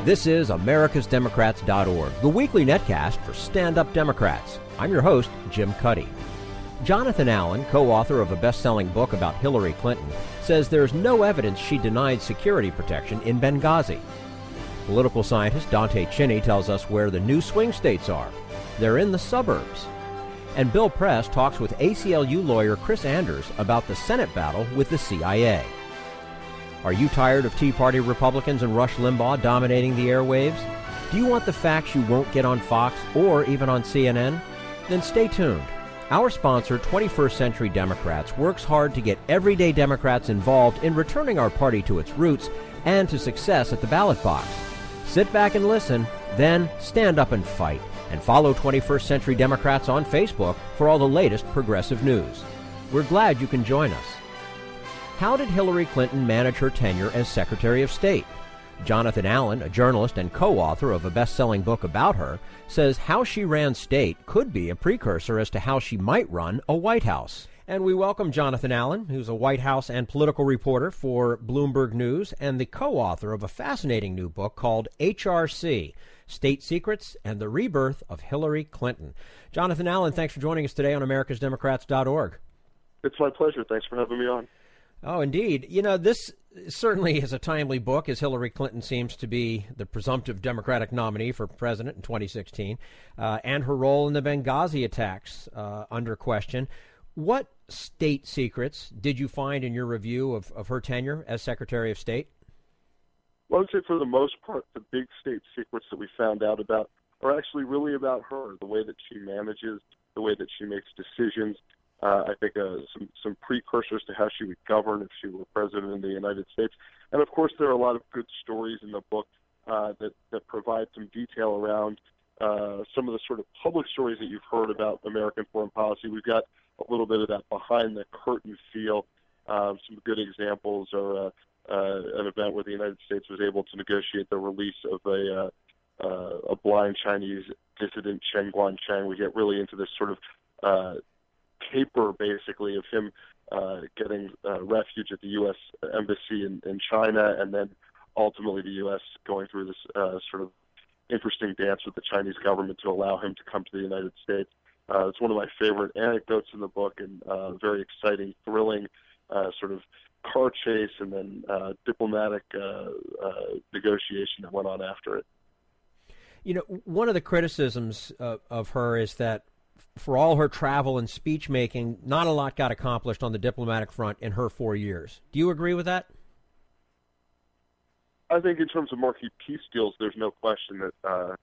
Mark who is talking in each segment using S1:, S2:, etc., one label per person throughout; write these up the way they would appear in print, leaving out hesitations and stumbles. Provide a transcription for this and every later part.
S1: This is AmericasDemocrats.org, the weekly netcast for stand-up Democrats. I'm your host, Jim Cuddy. Jonathan Allen, co-author of a best-selling book about Hillary Clinton, says there's no evidence she denied security protection in Benghazi. Political scientist Dante Chinni tells us where the new swing states are. They're in the suburbs. And Bill Press talks with ACLU lawyer Chris Anders about the Senate battle with the CIA. Are you tired of Tea Party Republicans and Rush Limbaugh dominating the airwaves? Do you want the facts you won't get on Fox or even on CNN? Then stay tuned. Our sponsor, 21st Century Democrats, works hard to get everyday Democrats involved in returning our party to its roots and to success at the ballot box. Sit back and listen, then stand up and fight. And follow 21st Century Democrats on Facebook for all the latest progressive news. We're glad you can join us. How did Hillary Clinton manage her tenure as Secretary of State? Jonathan Allen, a journalist and co-author of a best-selling book about her, says how she ran state could be a precursor as to how she might run a White House. And we welcome Jonathan Allen, who's a White House and political reporter for Bloomberg News and the co-author of a fascinating new book called HRC, State Secrets and the Rebirth of Hillary Clinton. Jonathan Allen, thanks for joining us today on AmericasDemocrats.org.
S2: It's my pleasure. Thanks for having me on.
S1: Oh, indeed. You know, this certainly is a timely book, as Hillary Clinton seems to be the presumptive Democratic nominee for president in 2016, and her role in the Benghazi attacks under question. What state secrets did you find in your review of her tenure as Secretary of State?
S2: Well, I would say for the most part, the big state secrets that we found out about are actually really about her, the way that she manages, the way that she makes decisions. I think some precursors to how she would govern if she were president of the United States. And, of course, there are a lot of good stories in the book that provide some detail around some of the sort of public stories that you've heard about American foreign policy. We've got a little bit of that behind-the-curtain feel. Some good examples are an event where the United States was able to negotiate the release of a blind Chinese dissident, Chen Guangcheng. We get really into this sort of caper, basically, of him getting refuge at the U.S. Embassy in China, and then ultimately the U.S. going through this sort of interesting dance with the Chinese government to allow him to come to the United States. It's one of my favorite anecdotes in the book, and very exciting, thrilling sort of car chase and then diplomatic negotiation that went on after it.
S1: You know, one of the criticisms of her is that for all her travel and speech making, not a lot got accomplished on the diplomatic front in her 4 years. Do you agree with that?
S2: I think in terms of marquee peace deals, there's no question that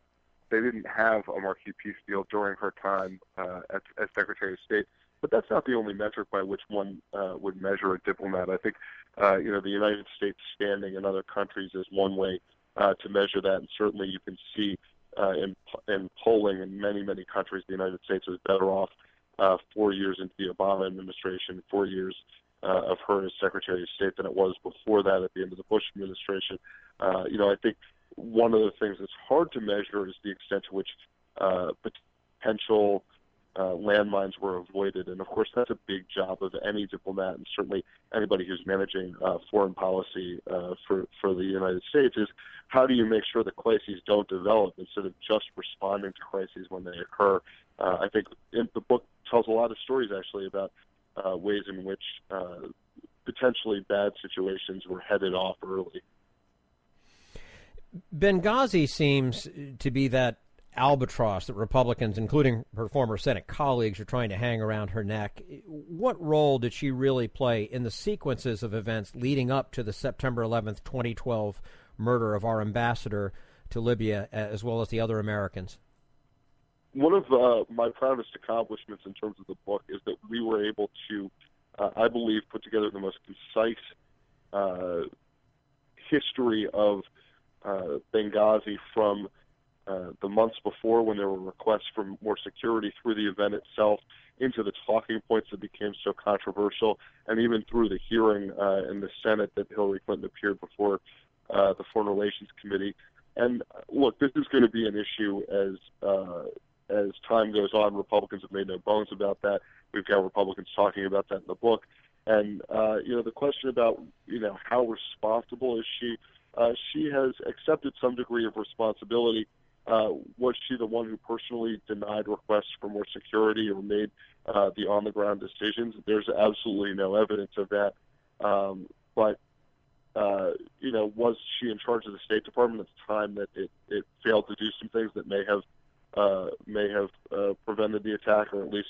S2: they didn't have a marquee peace deal during her time as Secretary of State. But that's not the only metric by which one would measure a diplomat. I think the United States standing in other countries is one way to measure that, and certainly you can see in polling in many, many countries, the United States was better off 4 years into the Obama administration, 4 years of her as Secretary of State than it was before that at the end of the Bush administration. I think one of the things that's hard to measure is the extent to which potential landmines were avoided. And, of course, that's a big job of any diplomat, and certainly anybody who's managing foreign policy for the United States, is how do you make sure that crises don't develop instead of just responding to crises when they occur. I think the book tells a lot of stories, actually, about ways in which potentially bad situations were headed off early.
S1: Benghazi seems to be that albatross that Republicans, including her former Senate colleagues, are trying to hang around her neck. What role did she really play in the sequences of events leading up to the September 11th, 2012 murder of our ambassador to Libya, as well as the other Americans?
S2: One of my proudest accomplishments in terms of the book is that we were able to, I believe, put together the most concise history of Benghazi from the months before, when there were requests for more security, through the event itself, into the talking points that became so controversial, and even through the hearing in the Senate that Hillary Clinton appeared before the Foreign Relations Committee. And look, this is going to be an issue as time goes on. Republicans have made no bones about that. We've got Republicans talking about that in the book. And the question about how responsible is she? she has accepted some degree of responsibility. Was she the one who personally denied requests for more security or made the on-the-ground decisions? There's absolutely no evidence of that. But was she in charge of the State Department at the time that it failed to do some things that may have prevented the attack, or at least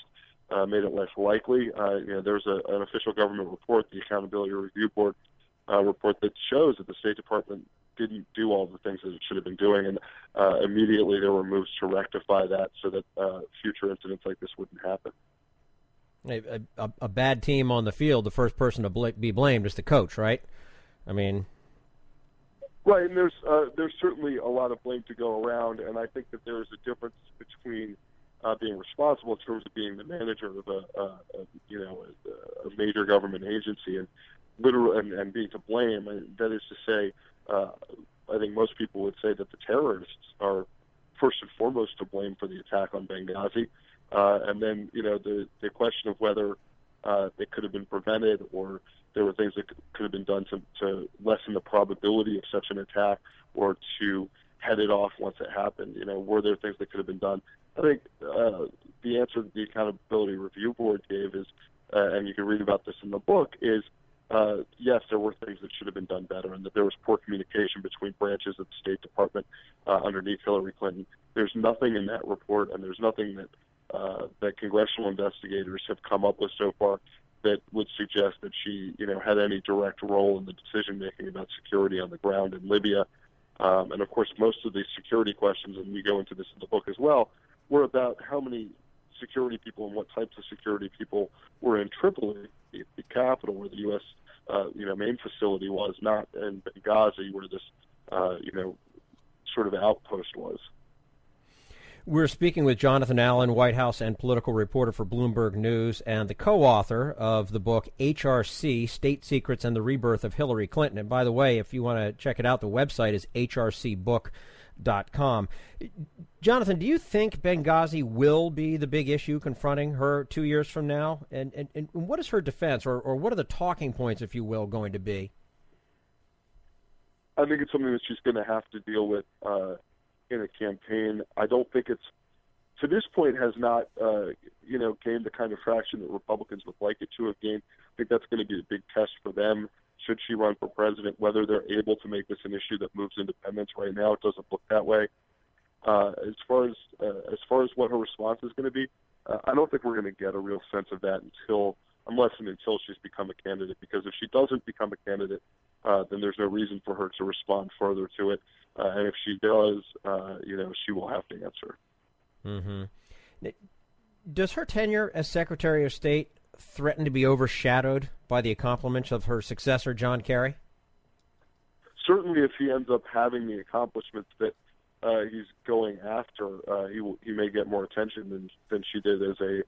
S2: made it less likely? There's an official government report, the Accountability Review Board report, that shows that the State Department didn't do all the things that it should have been doing, and immediately there were moves to rectify that so that future incidents like this wouldn't happen.
S1: A bad team on the field, the first person to be blamed is the coach, right? I mean,
S2: right, and there's certainly a lot of blame to go around, and I think that there is a difference between being responsible in terms of being the manager of a major government agency and being to blame. And that is to say, I think most people would say that the terrorists are first and foremost to blame for the attack on Benghazi, and then the question of whether it could have been prevented, or there were things that could have been done to lessen the probability of such an attack, or to head it off once it happened. Were there things that could have been done? I think the answer that the Accountability Review Board gave is, and you can read about this in the book, is yes, there were things that should have been done better, and that there was poor communication between branches of the State Department underneath Hillary Clinton. There's nothing in that report, and there's nothing that congressional investigators have come up with so far that would suggest that she, had any direct role in the decision-making about security on the ground in Libya. And, of course, most of the security questions, and we go into this in the book as well, were about how many security people and what types of security people were in Tripoli, the capital where the U.S. Main facility was, not in Benghazi where this, sort of outpost was.
S1: We're speaking with Jonathan Allen, White House and political reporter for Bloomberg News, and the co-author of the book HRC, State Secrets and the Rebirth of Hillary Clinton. And by the way, if you want to check it out, the website is hrcbook.com. Jonathan, do you think Benghazi will be the big issue confronting her 2 years from now? And what is her defense, or what are the talking points, if you will, going to be?
S2: I think it's something that she's going to have to deal with in a campaign. I don't think it's, to this point, has not, gained the kind of traction that Republicans would like it to have gained. I think that's going to be a big test for them, should she run for president, whether they're able to make this an issue that moves independents. Right now, it doesn't look that way. As far as what her response is going to be, I don't think we're going to get a real sense of that unless she's become a candidate. Because if she doesn't become a candidate, then there's no reason for her to respond further to it. And if she does, she will have to answer.
S1: Mm-hmm. Does her tenure as Secretary of State threaten to be overshadowed by the accomplishments of her successor, John Kerry?
S2: Certainly, if he ends up having the accomplishments that he's going after, he may get more attention than she did as a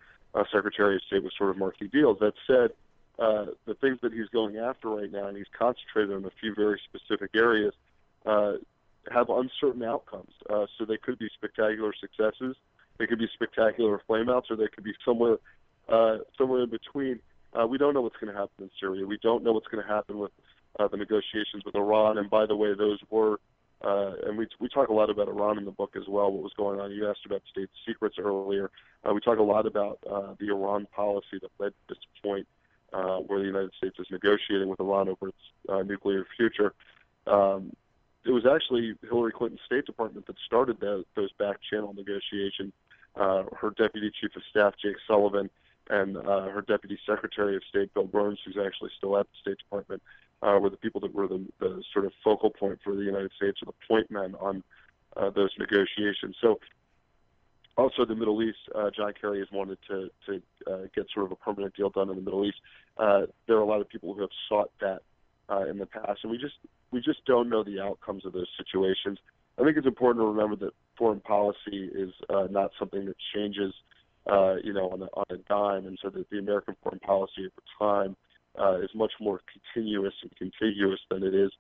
S2: Secretary of State with sort of marquee deals. That said, the things that he's going after right now, and he's concentrated on a few very specific areas, have uncertain outcomes. So they could be spectacular successes, they could be spectacular flameouts, or they could be somewhere in between. We don't know what's going to happen in Syria. We don't know what's going to happen with the negotiations with Iran. And by the way, those were, and we talk a lot about Iran in the book as well, what was going on. You asked about state secrets earlier. We talk a lot about the Iran policy that led to this point where the United States is negotiating with Iran over its nuclear future. It was actually Hillary Clinton's State Department that started those back-channel negotiations. Her Deputy Chief of Staff, Jake Sullivan, and her Deputy Secretary of State, Bill Burns, who's actually still at the State Department, were the people that were the sort of focal point for the United States, or the point men on those negotiations. So also the Middle East, John Kerry has wanted to get sort of a permanent deal done in the Middle East. There are a lot of people who have sought that in the past, and we just don't know the outcomes of those situations. I think it's important to remember that foreign policy is not something that changes, on a dime, and so that the American foreign policy at the time is much more continuous and contiguous than it is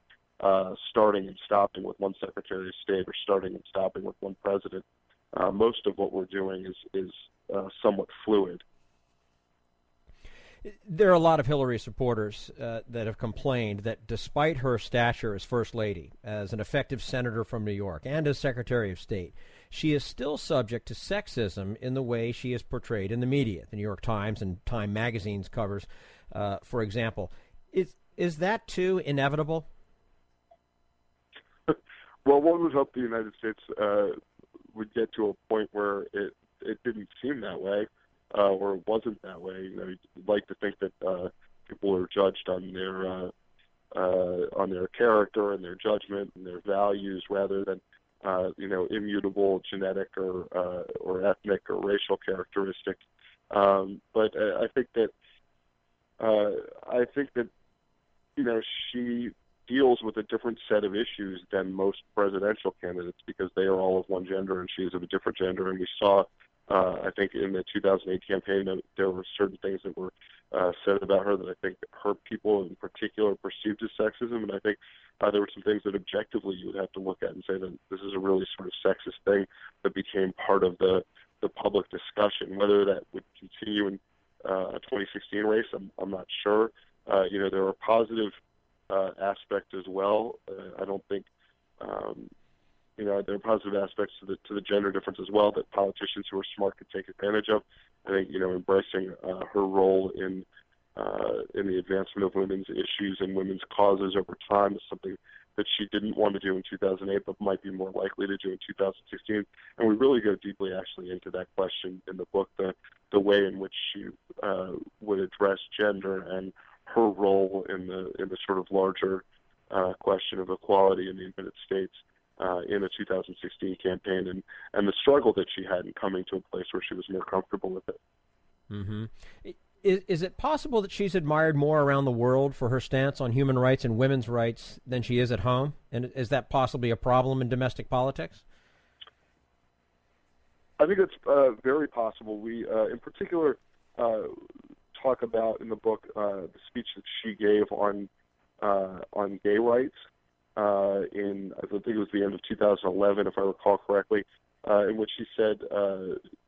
S2: starting and stopping with one Secretary of State or starting and stopping with one president. Most of what we're doing is somewhat fluid.
S1: There are a lot of Hillary supporters that have complained that despite her stature as First Lady, as an effective senator from New York, and as Secretary of State, she is still subject to sexism in the way she is portrayed in the media. The New York Times and Time Magazine's covers, for example. Is that too inevitable?
S2: Well, one would hope the United States would get to a point where it didn't seem that way, or it wasn't that way. You'd like to think that people are judged on their character and their judgment and their values rather than immutable genetic or ethnic or racial characteristics. But I think that she deals with a different set of issues than most presidential candidates because they are all of one gender and she is of a different gender. And we saw, I think, in the 2008 campaign that there were certain things that were said about her that I think hurt people in particular perceived as sexism. And I think there were some things that objectively you would have to look at and say that this is a really sort of sexist thing that became part of the public discussion. Whether that would continue in a 2016 race, I'm not sure. There are positive aspects as well. I don't think, there are positive aspects to the gender difference as well that politicians who are smart could take advantage of. I think, embracing her role in the advancement of women's issues and women's causes over time is something that she didn't want to do in 2008, but might be more likely to do in 2016. And we really go deeply, actually, into that question in the book, the way in which she would address gender and her role in the sort of larger question of equality in the United States in the 2016 campaign, and the struggle that she had in coming to a place where she was more comfortable with it.
S1: Mm-hmm. Is it possible that she's admired more around the world for her stance on human rights and women's rights than she is at home? And is that possibly a problem in domestic politics?
S2: I think it's very possible. We, in particular, talk about in the book the speech that she gave on gay rights in, I think it was the end of 2011, if I recall correctly, in which she said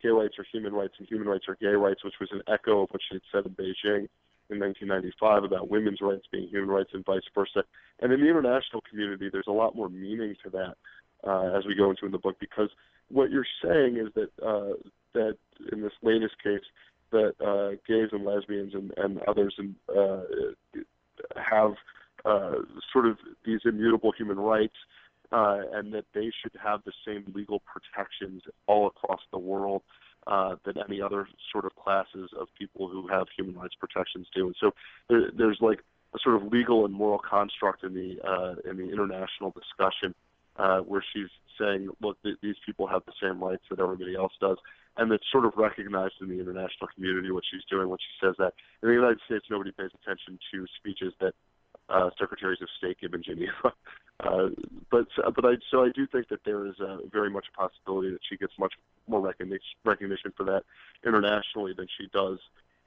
S2: gay rights are human rights and human rights are gay rights, which was an echo of what she had said in Beijing in 1995 about women's rights being human rights and vice versa. And in the international community, there's a lot more meaning to that as we go into in the book, because what you're saying is that that in this latest case, that gays and lesbians and others have sort of these immutable human rights, and that they should have the same legal protections all across the world that any other sort of classes of people who have human rights protections do. And so there's like a sort of legal and moral construct in the international discussion where she's saying, look, these people have the same rights that everybody else does. And it's sort of recognized in the international community what she's doing when she says that. In the United States, nobody pays attention to speeches that secretaries of state give in Geneva. But I do think that there is very much a possibility that she gets much more recognition for that internationally than she does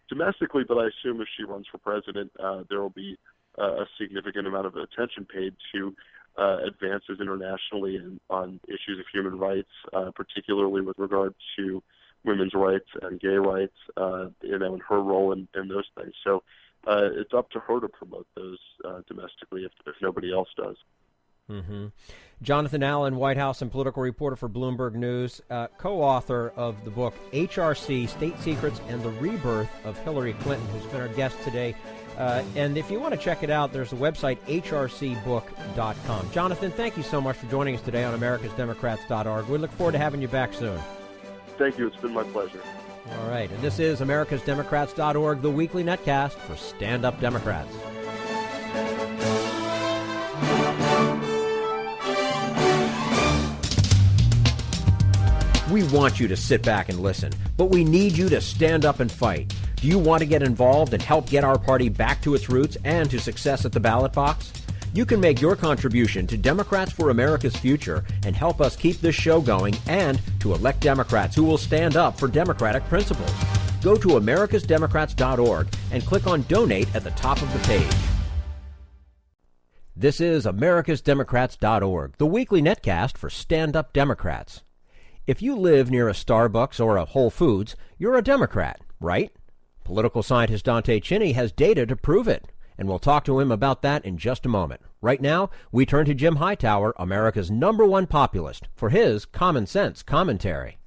S2: domestically. But I assume if she runs for president, there will be a significant amount of attention paid to advances internationally on issues of human rights, particularly with regard to women's rights and gay rights, and her role in those things. So it's up to her to promote those domestically if nobody else does.
S1: Mm-hmm. Jonathan Allen, White House and political reporter for Bloomberg News, co-author of the book HRC, State Secrets and the Rebirth of Hillary Clinton, who's been our guest today. And if you want to check it out, there's a website, hrcbook.com. Jonathan, thank you so much for joining us today on americasdemocrats.org. We look forward to having you back soon.
S2: Thank you. It's been my pleasure.
S1: All right. And this is americasdemocrats.org, the weekly netcast for Stand Up Democrats. We want you to sit back and listen, but we need you to stand up and fight. Do you want to get involved and help get our party back to its roots and to success at the ballot box? You can make your contribution to Democrats for America's Future and help us keep this show going and to elect Democrats who will stand up for democratic principles. Go to americasdemocrats.org and click on Donate at the top of the page. This is americasdemocrats.org, the weekly netcast for Stand Up Democrats. If you live near a Starbucks or a Whole Foods, you're a Democrat, right? Political scientist Dante Chinni has data to prove it, and we'll talk to him about that in just a moment. Right now, we turn to Jim Hightower, America's #1 populist, for his common sense commentary.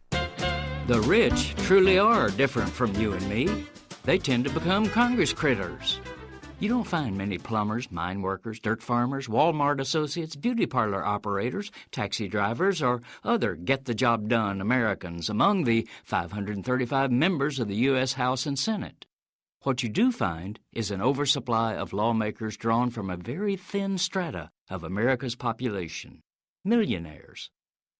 S3: The rich truly are different from you and me. They tend to become Congress critters. You don't find many plumbers, mine workers, dirt farmers, Walmart associates, beauty parlor operators, taxi drivers, or other get-the-job-done Americans among the 535 members of the U.S. House and Senate. What you do find is an oversupply of lawmakers drawn from a very thin strata of America's population, millionaires.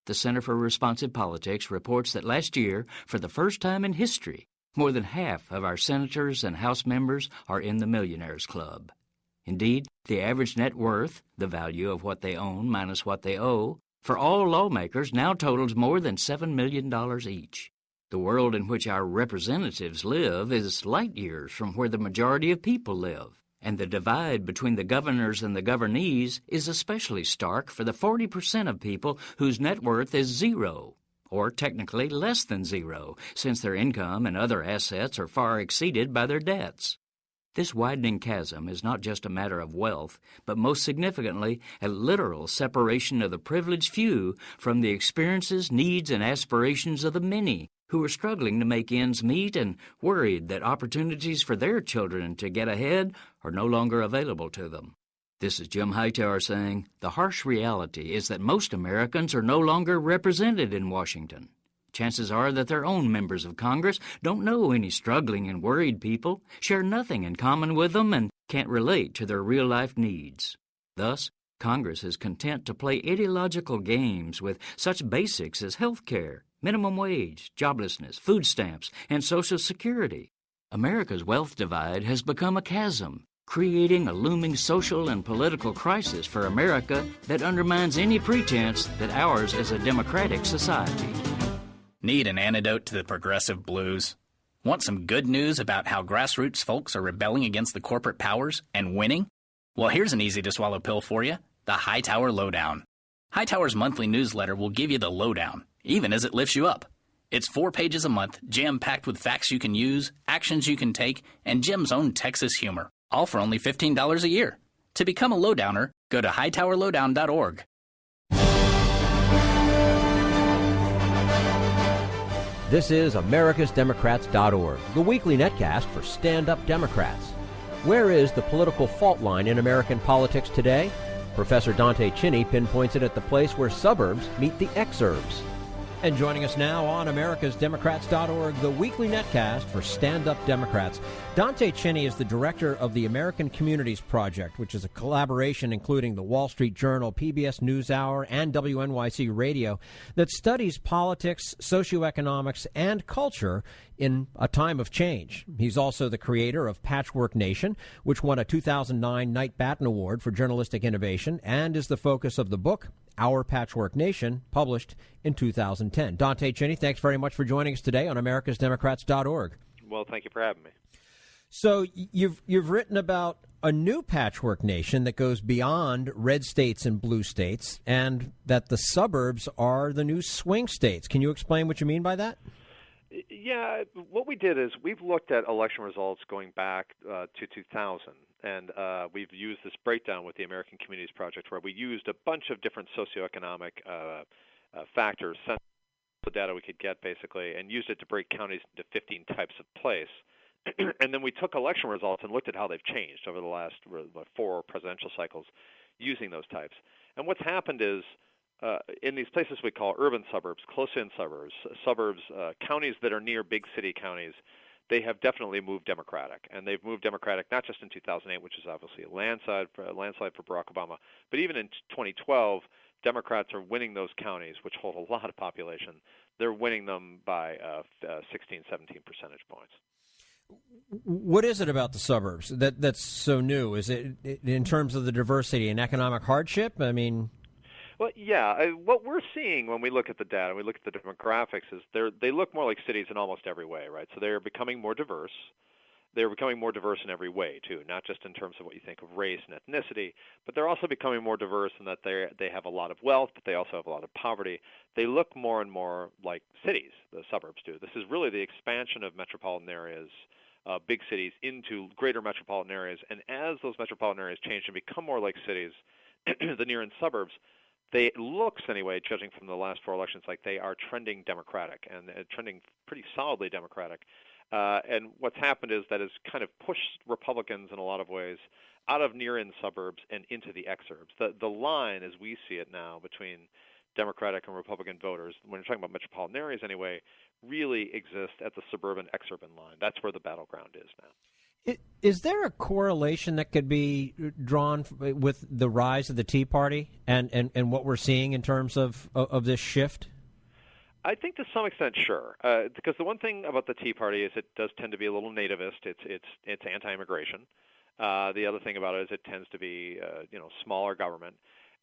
S3: The Center for Responsive Politics reports that last year, for the first time in history, more than half of our senators and House members are in the Millionaires Club. Indeed, the average net worth, the value of what they own minus what they owe, for all lawmakers now totals more than $7 million each. The world in which our representatives live is light years from where the majority of people live, and the divide between the governors and the governees is especially stark for the 40% of people whose net worth is zero, or technically less than zero, since their income and other assets are far exceeded by their debts. This widening chasm is not just a matter of wealth, but most significantly a literal separation of the privileged few from the experiences, needs, and aspirations of the many, who are struggling to make ends meet and worried that opportunities for their children to get ahead are no longer available to them. This is Jim Hightower saying, the harsh reality is that most Americans are no longer represented in Washington. Chances are that their own members of Congress don't know any struggling and worried people, share nothing in common with them, and can't relate to their real-life needs. Thus, Congress is content to play ideological games with such basics as health care, minimum wage, joblessness, food stamps, and Social Security. America's wealth divide has become a chasm, creating a looming social and political crisis for America that undermines any pretense that ours is a democratic society.
S4: Need an antidote to the progressive blues? Want some good news about how grassroots folks are rebelling against the corporate powers and winning? Well, here's an easy-to-swallow pill for you, the Hightower Lowdown. Hightower's monthly newsletter will give you the lowdown, even as it lifts you up. It's 4 pages a month, jam-packed with facts you can use, actions you can take, and Jim's own Texas humor. All for only $15 a year. To become a lowdowner, go to hightowerlowdown.org.
S1: This is americasdemocrats.org, the weekly netcast for stand-up Democrats. Where is the political fault line in American politics today? Professor Dante Chinni pinpoints it at the place where suburbs meet the exurbs. And joining us now on americasdemocrats.org, the weekly netcast for stand-up Democrats. Dante Chinni is the director of the American Communities Project, which is a collaboration including the Wall Street Journal, PBS NewsHour, and WNYC Radio that studies politics, socioeconomics, and culture in a time of change. He's also the creator of Patchwork Nation, which won a 2009 Knight Batten Award for journalistic innovation, and is the focus of the book Our Patchwork Nation, published in 2010. Dante Chinni, thanks very much for joining us today on americasdemocrats.org.
S5: Well, thank you for having me.
S1: So you've written about a new patchwork nation that goes beyond red states and blue states, and that the suburbs are the new swing states. Can you explain what you mean by that?
S5: Yeah, what we did is we've looked at election results going back to 2000, and we've used this breakdown with the American Communities Project where we used a bunch of different socioeconomic factors, the data we could get basically, and used it to break counties into 15 types of place. And then we took election results and looked at how they've changed over the last 4 presidential cycles using those types. And what's happened is in these places we call urban suburbs, close-in suburbs, counties that are near big city counties, they have definitely moved Democratic. And they've moved Democratic not just in 2008, which is obviously a landslide for Barack Obama, but even in 2012, Democrats are winning those counties, which hold a lot of population. They're winning them by 16, 17 percentage points.
S1: What is it about the suburbs that's so new? Is it in terms of the diversity and economic hardship? I mean...
S5: Well, yeah. What we're seeing when we look at the data, we look at the demographics, is they look more like cities in almost every way, right? So they're becoming more diverse. They're becoming more diverse in every way, too, not just in terms of what you think of race and ethnicity, but they're also becoming more diverse in that they have a lot of wealth, but they also have a lot of poverty. They look more and more like cities, the suburbs do. This is really the expansion of metropolitan areas big cities into greater metropolitan areas. And as those metropolitan areas change and become more like cities, the near-in suburbs, it looks anyway, judging from the last 4 elections, like they are trending Democratic and trending pretty solidly Democratic. And what's happened is that has kind of pushed Republicans in a lot of ways out of near-in suburbs and into the exurbs. The line, as we see it now, between Democratic and Republican voters, when you're talking about metropolitan areas anyway, really exists at the suburban-exurban line. That's where the battleground is now.
S1: Is there a correlation that could be drawn with the rise of the Tea Party and what we're seeing in terms of this shift?
S5: I think to some extent, sure, because the one thing about the Tea Party is it does tend to be a little nativist. It's anti-immigration. The other thing about it is it tends to be smaller government.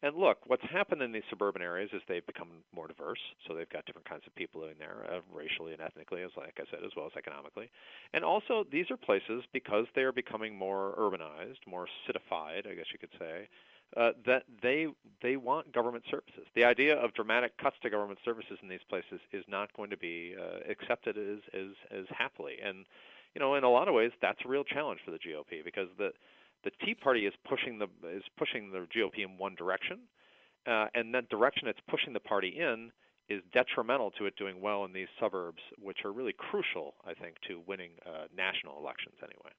S5: And look, what's happened in these suburban areas is they've become more diverse. So they've got different kinds of people living there, racially and ethnically, as like I said, as well as economically. And also, these are places, because they are becoming more urbanized, more citified, I guess you could say, that they want government services. The idea of dramatic cuts to government services in these places is not going to be accepted as happily. And in a lot of ways, that's a real challenge for the GOP, because the Tea Party is pushing the GOP in one direction, and that direction it's pushing the party in is detrimental to it doing well in these suburbs, which are really crucial, I think, to winning national elections anyway.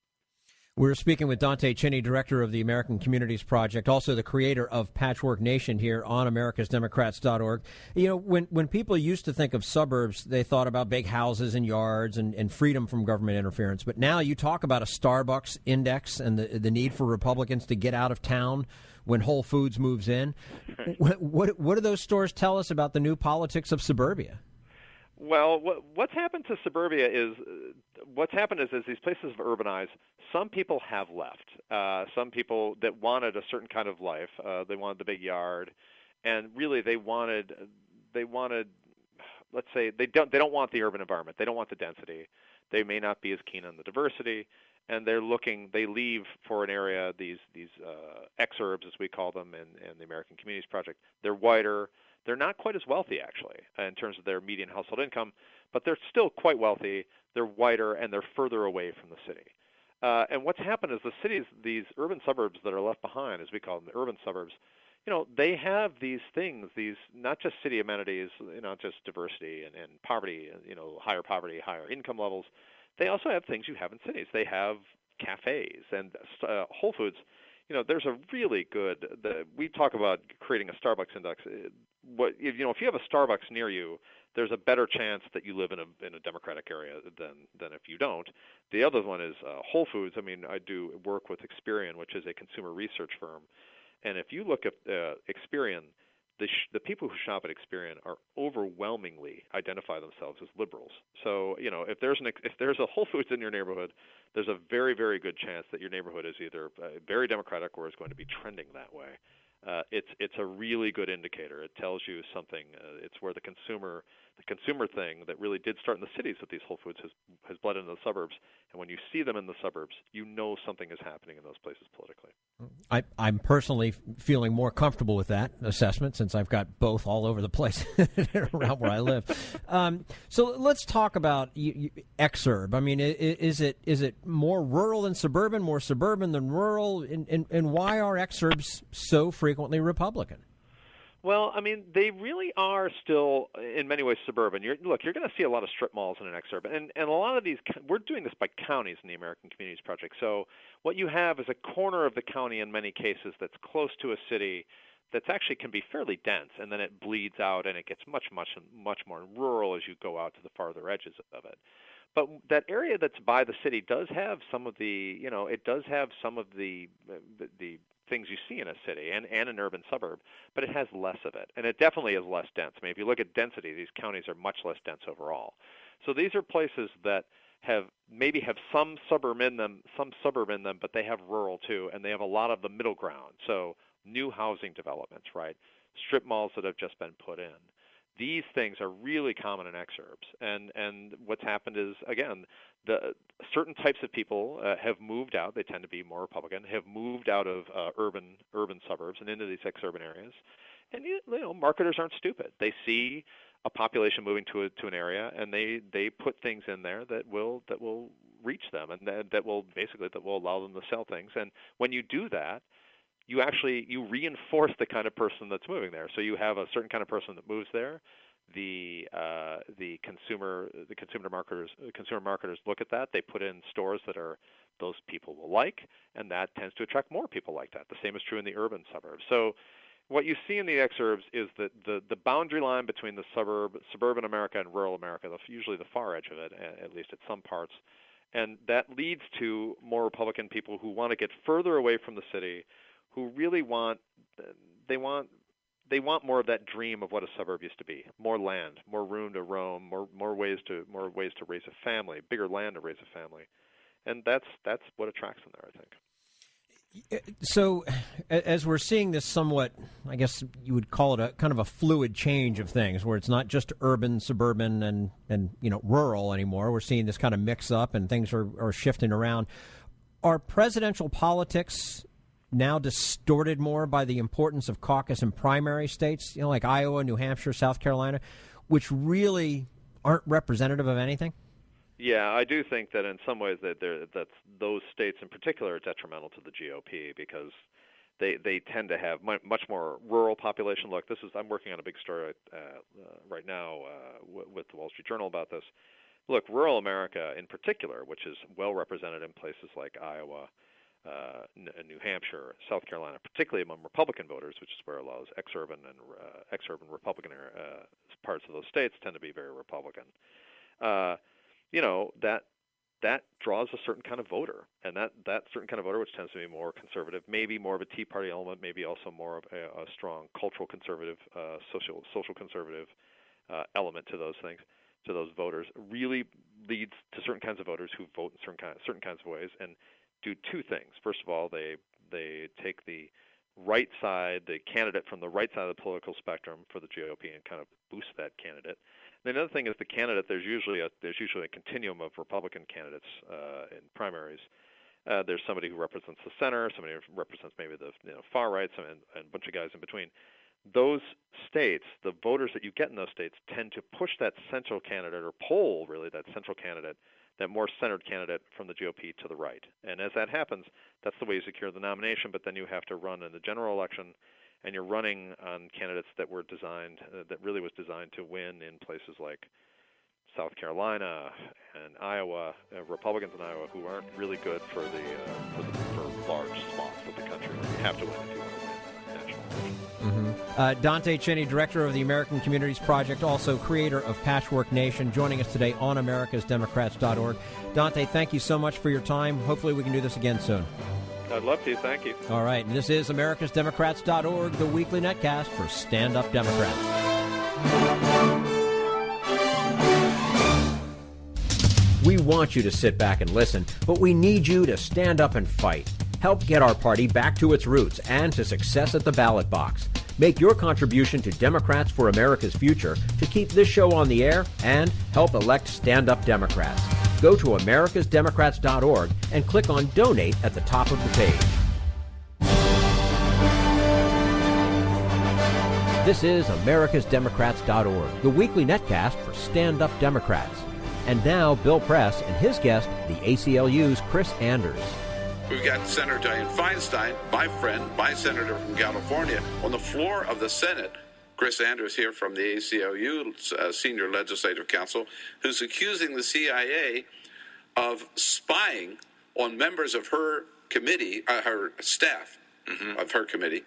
S1: We're speaking with Dante Chinni, director of the American Communities Project, also the creator of Patchwork Nation here on americasdemocrats.org. When people used to think of suburbs, they thought about big houses and yards and freedom from government interference. But now you talk about a Starbucks index and the need for Republicans to get out of town when Whole Foods moves in. What do those stores tell us about the new politics of suburbia?
S5: Well, what's happened to suburbia is as these places have urbanized, some people have left. Some people that wanted a certain kind of life, they wanted the big yard, and really they wanted. Let's say they don't want the urban environment. They don't want the density. They may not be as keen on the diversity, and they leave for an area. These exurbs, as we call them, in the American Communities Project. They're whiter. They're not quite as wealthy, actually, in terms of their median household income, but they're still quite wealthy. They're whiter, and they're further away from the city. And what's happened is the cities, these urban suburbs that are left behind, as we call them, the urban suburbs, they have these things, these not just city amenities, not just diversity and poverty, higher poverty, higher income levels. They also have things you have in cities. They have cafes and Whole Foods. There's a really good. We talk about creating a Starbucks index. If you have a Starbucks near you, there's a better chance that you live in a Democratic area than if you don't. The other one is Whole Foods. I mean, I do work with Experian, which is a consumer research firm, and if you look at Experian, the people who shop at Experian are overwhelmingly identify themselves as liberals. So if there's a Whole Foods in your neighborhood, there's a very, very good chance that your neighborhood is either very Democratic or is going to be trending that way. It's a really good indicator. It tells you something. It's where the consumer thing that really did start in the cities with these Whole Foods has bled into the suburbs. And when you see them in the suburbs, something is happening in those places politically.
S1: I'm personally feeling more comfortable with that assessment since I've got both all over the place around where I live. So let's talk about exurb. I mean, is it more rural than suburban, more suburban than rural, and why are exurbs so frequently Republican?
S5: Well, I mean, they really are still, in many ways, suburban. You're going to see a lot of strip malls in an exurb. And a lot of these, we're doing this by counties in the American Communities Project. So what you have is a corner of the county in many cases that's close to a city that's actually can be fairly dense, and then it bleeds out and it gets much, much, much more rural as you go out to the farther edges of it. But that area that's by the city does have some of the, the things you see in a city and an urban suburb, but it has less of it. And it definitely is less dense. I mean, if you look at density, these counties are much less dense overall. So these are places that maybe have some suburb in them, but they have rural too, and they have a lot of the middle ground. So new housing developments, right? Strip malls that have just been put in. These things are really common in exurbs, and what's happened is, again, the certain types of people have moved out. They tend to be more Republican. Have moved out of urban suburbs and into these exurban areas. And marketers aren't stupid. They see a population moving to an area, and they put things in there that will reach them, and that will allow them to sell things. And when you do that, you reinforce the kind of person that's moving there. So you have a certain kind of person that moves there. The consumer marketers look at that. They put in stores that those people will like, and that tends to attract more people like that. The same is true in the urban suburbs. So what you see in the exurbs is that the boundary line between the suburban America and rural America, usually the far edge of it, at least at some parts, and that leads to more Republican people who want to get further away from the city, who really want more of that dream of what a suburb used to be: more land, more room to roam, more ways to raise a family, bigger land to raise a family, and that's what attracts them there, I think.
S1: So, as we're seeing this somewhat, I guess you would call it a kind of a fluid change of things, where it's not just urban, suburban, and rural anymore. We're seeing this kind of mix up, and things are shifting around. Are presidential politics now distorted more by the importance of caucus and primary states, like Iowa, New Hampshire, South Carolina, which really aren't representative of anything?
S5: Yeah, I do think that in some ways that those states in particular are detrimental to the GOP because they tend to have much more rural population. Look, I'm working on a big story right now with the Wall Street Journal about this. Look, rural America in particular, which is well represented in places like Iowa, New Hampshire, South Carolina, particularly among Republican voters, which is where a lot of exurban Republican parts of those states tend to be very Republican. That draws a certain kind of voter, and that certain kind of voter, which tends to be more conservative, maybe more of a Tea Party element, maybe also more of a strong cultural conservative, social conservative element to those things, to those voters, really leads to certain kinds of voters who vote in certain kinds of ways and do two things. First of all, they take the right side, the candidate from the right side of the political spectrum for the GOP, and kind of boost that candidate. And the other thing is the candidate. There's usually a continuum of Republican candidates in primaries. There's somebody who represents the center, somebody who represents maybe the far right, and a bunch of guys in between. Those states, the voters that you get in those states, tend to push that central candidate, or poll really that central candidate, that more centered candidate from the GOP to the right. And as that happens, that's the way you secure the nomination. But then you have to run in the general election, and you're running on candidates that were designed, that really was designed to win in places like South Carolina and Iowa, Republicans in Iowa, who aren't really good for large swaths of the country. You have to win if you want to win national election.
S1: Mm-hmm. Dante Chinni, director of the American Communities Project, also creator of Patchwork Nation, joining us today on americasdemocrats.org. Dante, thank you so much for your time. Hopefully we can do this again soon.
S5: I'd love to. Thank you. All
S1: right. And this is americasdemocrats.org, the weekly netcast for Stand Up Democrats. We want you to sit back and listen, but we need you to stand up and fight. Help get our party back to its roots and to success at the ballot box. Make your contribution to Democrats for America's Future to keep this show on the air and help elect Stand Up Democrats. Go to americasdemocrats.org and click on Donate at the top of the page. This is americasdemocrats.org, the weekly netcast for Stand Up Democrats. And now, Bill Press and his guest, the ACLU's Chris Anders.
S6: We've got Senator Dianne Feinstein, my friend, my senator from California, on the floor of the Senate. Chris Anders here from the ACLU, Senior Legislative Counsel, who's accusing the CIA of spying on members of her committee, her staff of her committee,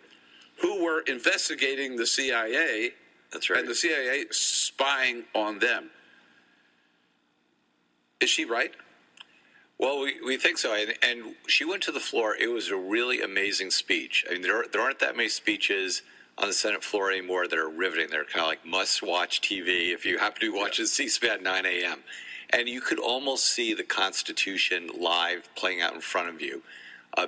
S6: who were investigating the CIA.
S7: That's right.
S6: And the CIA spying on them. Is she right?
S7: Well, we think so, and she went to the floor. It was a really amazing speech. I mean, there aren't that many speeches on the Senate floor anymore that are riveting. They're kind of like must-watch TV if you happen to be watching C-SPAN at 9 a.m. And you could almost see the Constitution live playing out in front of you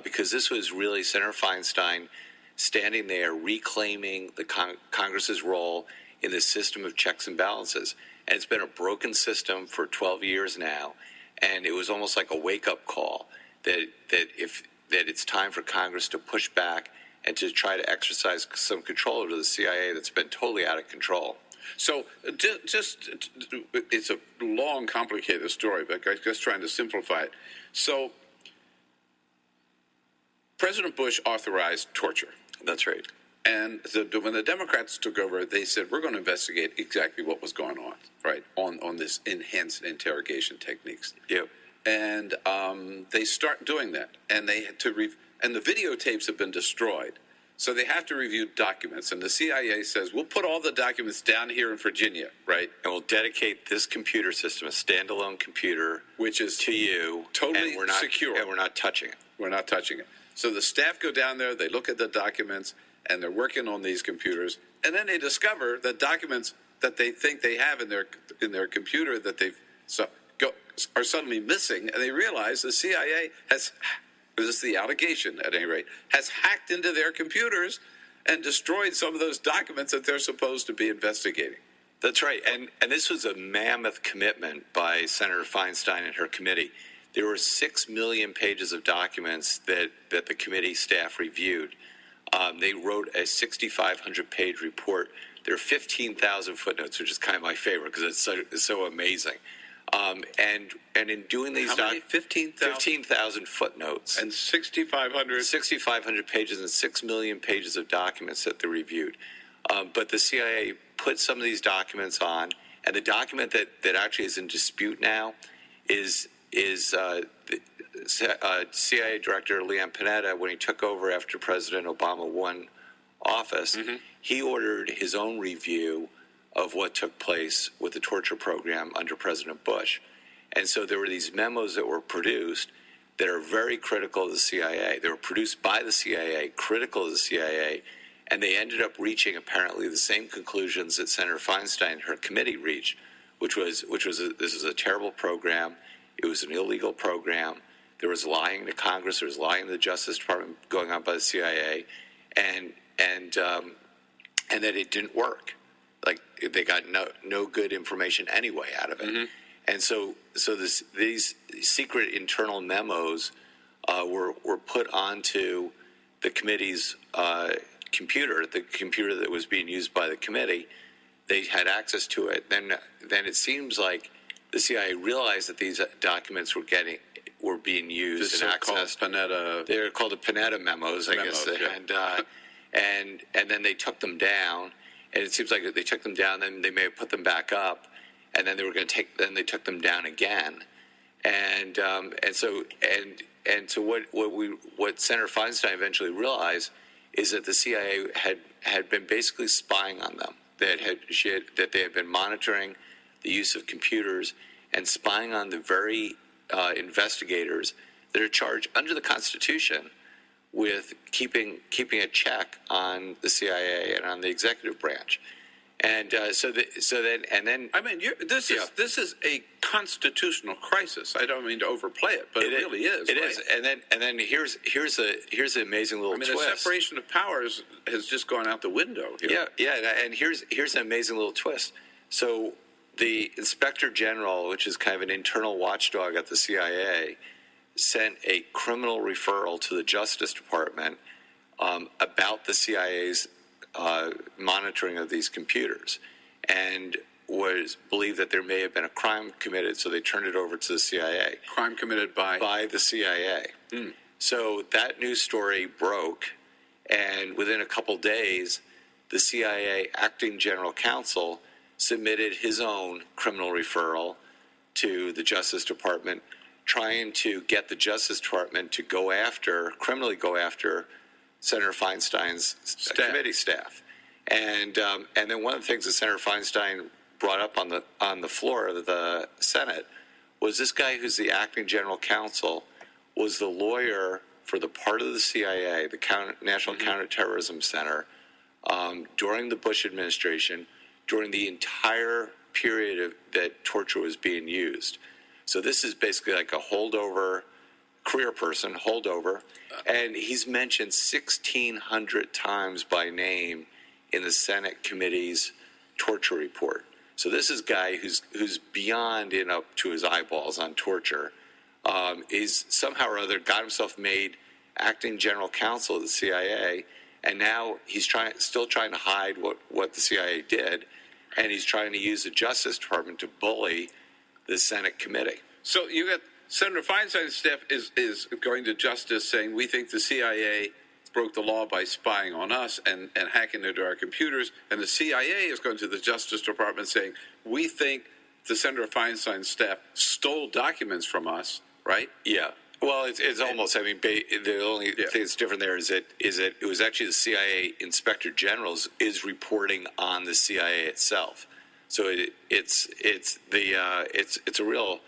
S7: because this was really Senator Feinstein standing there reclaiming the Congress's role in the system of checks and balances. And it's been a broken system for 12 years now. And it was almost like a wake-up call that it's time for Congress to push back and to try to exercise some control over the CIA that's been totally out of control.
S6: So just it's a long, complicated story, but I'm just trying to simplify it. So President Bush authorized torture.
S7: That's right.
S6: And when the Democrats took over, they said, we're going to investigate exactly what was going on, right, on this enhanced interrogation techniques.
S7: Yep.
S6: And they start doing that. And they had to and the videotapes have been destroyed. So they have to review documents. And the CIA says, we'll put all the documents down here in Virginia, right?
S7: And we'll dedicate this computer system, a standalone computer,
S6: which is
S7: to you.
S6: Totally
S7: and we're not,
S6: secure.
S7: And we're not touching it.
S6: We're not touching it. So the staff go down there, they look at the documents, and they're working on these computers. And then they discover that documents that they think they have in their computer that are suddenly missing. And they realize the CIA has, this is the allegation at any rate, has hacked into their computers and destroyed some of those documents that they're supposed to be investigating.
S7: That's right. And this was a mammoth commitment by Senator Feinstein and her committee. There were 6 million pages of documents that the committee staff reviewed. They wrote a 6,500-page report. There are 15,000 footnotes, which is kind of my favorite because it's so amazing. And in doing these documents, 15,000 footnotes
S6: and 6,500
S7: pages and 6 million pages of documents that they reviewed. But the CIA put some of these documents on, and the document that actually is in dispute now is CIA Director Leon Panetta, when he took over after President Obama won office, he ordered his own review of what took place with the torture program under President Bush. And so there were these memos that were produced that are very critical of the CIA. They were produced by the CIA, critical of the CIA, and they ended up reaching apparently the same conclusions that Senator Feinstein and her committee reached, which was this is a terrible program. It was an illegal program. There was lying to Congress. There was lying to the Justice Department going on by the CIA, and that it didn't work. Like they got no good information anyway out of it. And so these secret internal memos were put onto the committee's computer, the computer that was being used by the committee. They had access to it. Then it seems like the CIA realized that these documents were being used and accessed. They're called the Panetta memos, I guess. Yeah. And then they took them down. And it seems like they took them down, then they may have put them back up, and then they took them down again, and so what Senator Feinstein eventually realized is that the CIA had been basically spying on them, that they had been monitoring the use of computers and spying on the very investigators that are charged under the Constitution with keeping a check on the CIA and on the executive branch, and this is a constitutional crisis. I don't mean to overplay it, but it really is. It is, and then here's the amazing little twist.
S6: The separation of powers has just gone out the window here.
S7: Yeah, and here's an amazing little twist. So the Inspector General, which is kind of an internal watchdog at the CIA, sent a criminal referral to the Justice Department about the CIA's monitoring of these computers, and was believed that there may have been a crime committed, so they turned it over to the CIA.
S6: Crime committed by
S7: the CIA. So that news story broke, and within a couple days, the CIA acting general counsel submitted his own criminal referral to the Justice Department, trying to get the Justice Department to criminally go after Senator Feinstein's committee staff. And then one of the things that Senator Feinstein brought up on the floor of the Senate was this guy who's the acting general counsel was the lawyer for the part of the CIA, the National Counterterrorism Center, during the Bush administration, during the entire period that torture was being used. So this is basically like a career person, and he's mentioned 1,600 times by name in the Senate committee's torture report. So this is a guy who's beyond up to his eyeballs on torture. He's somehow or other got himself made acting general counsel of the CIA, and now he's still trying to hide what the CIA did. and he's trying to use the Justice Department to bully the Senate committee.
S6: So you got Senator Feinstein's staff is going to justice saying we think the CIA broke the law by spying on us and hacking into our computers, and the CIA is going to the Justice Department saying we think the Senator Feinstein's staff stole documents from us, right?
S7: Yeah. Well, it's almost. I mean, the only thing that's different there is that it was actually the CIA Inspector General is reporting on the CIA itself. So it's a real.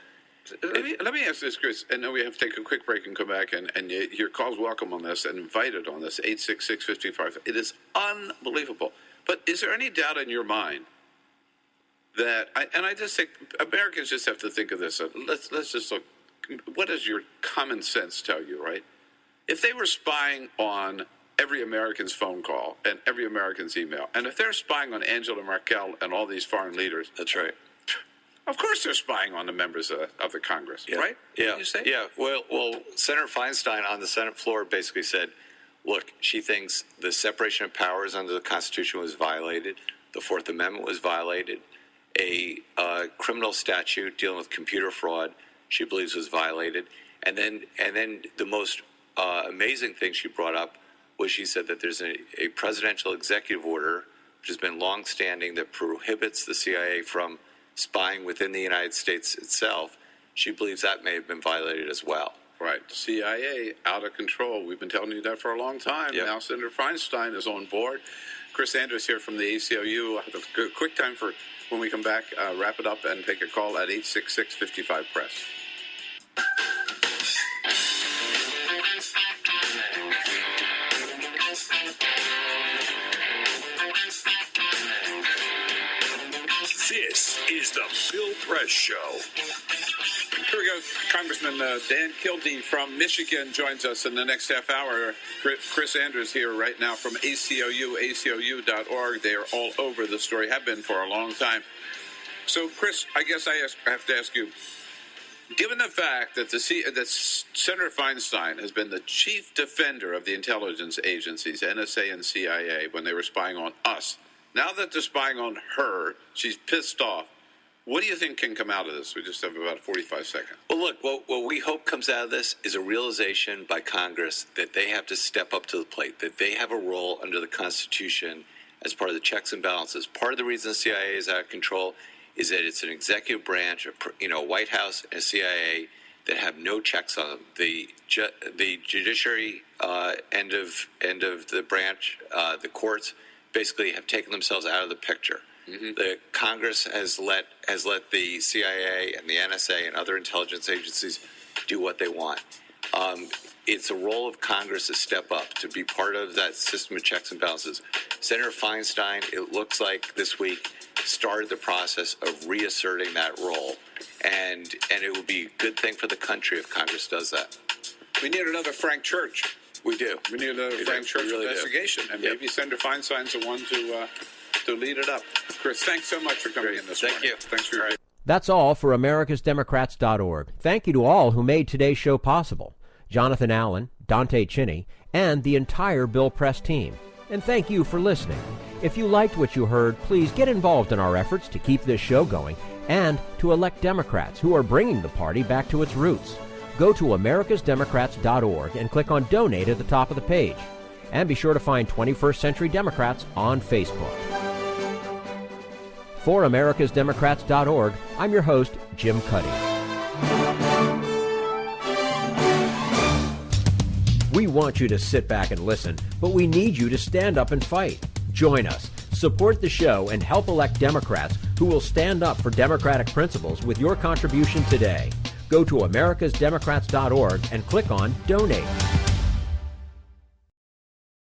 S6: Let me ask this, Chris. I know we have to take a quick break and come back, and your call's welcome on this and invited on this, 866-55. It is unbelievable. But is there any doubt in your mind that, I just think Americans just have to think of this. Let's just look. What does your common sense tell you, right? If they were spying on every American's phone call and every American's email, and if they're spying on Angela Merkel and all these foreign leaders,
S7: that's right.
S6: Of course they're spying on the members of the Congress, right?
S7: Yeah.
S6: You say?
S7: Yeah. Well, Senator Feinstein on the Senate floor basically said, look, she thinks the separation of powers under the Constitution was violated, the Fourth Amendment was violated, a criminal statute dealing with computer fraud she believes was violated, and then the most amazing thing she brought up was she said that there's a presidential executive order which has been longstanding that prohibits the CIA from spying within the United States itself. She believes that may have been violated as well.
S6: Right. CIA out of control. We've been telling you that for a long time.
S7: Yep.
S6: Now Senator Feinstein is on board. Chris Andrews here from the ACLU. I have a quick time for when we come back, wrap it up and take a call at 866-55-PRESS.
S8: This is the Bill Press Show.
S6: Here we go. Congressman Dan Kildee from Michigan joins us in the next half hour. Chris Andrews here right now from ACLU, ACLU.org. They are all over the story, have been for a long time. So, Chris, I guess I have to ask you, given the fact that that Senator Feinstein has been the chief defender of the intelligence agencies, NSA and CIA, when they were spying on us, now that they're spying on her, she's pissed off. What do you think can come out of this? We just have about 45 seconds.
S7: Well, look, what we hope comes out of this is a realization by Congress that they have to step up to the plate, that they have a role under the Constitution as part of the checks and balances. Part of the reason the CIA is out of control is that it's an executive branch, White House and CIA that have no checks on them. The judiciary end of the branch, the courts, basically have taken themselves out of the picture. Mm-hmm. The Congress has let the CIA and the NSA and other intelligence agencies do what they want. It's a role of Congress to step up, to be part of that system of checks and balances. Senator Feinstein, it looks like this week, started the process of reasserting that role, and it would be a good thing for the country if Congress does that.
S6: We need another Frank Church.
S7: We do.
S6: We need another Frank Church investigation, and maybe Senator Feinstein's the one to lead it up. Chris, thanks so much for coming in this morning.
S7: Thank you.
S6: Thanks for your
S1: That's all for AmericasDemocrats.org. Thank you to all who made today's show possible. Jonathan Allen, Dante Chinni, and the entire Bill Press team. And thank you for listening. If you liked what you heard, please get involved in our efforts to keep this show going and to elect Democrats who are bringing the party back to its roots. Go to AmericasDemocrats.org and click on Donate at the top of the page. And be sure to find 21st Century Democrats on Facebook. For AmericasDemocrats.org, I'm your host, Jim Cuddy. We want you to sit back and listen, but we need you to stand up and fight. Join us, support the show, and help elect Democrats who will stand up for democratic principles with your contribution today. Go to AmericasDemocrats.org and click on Donate.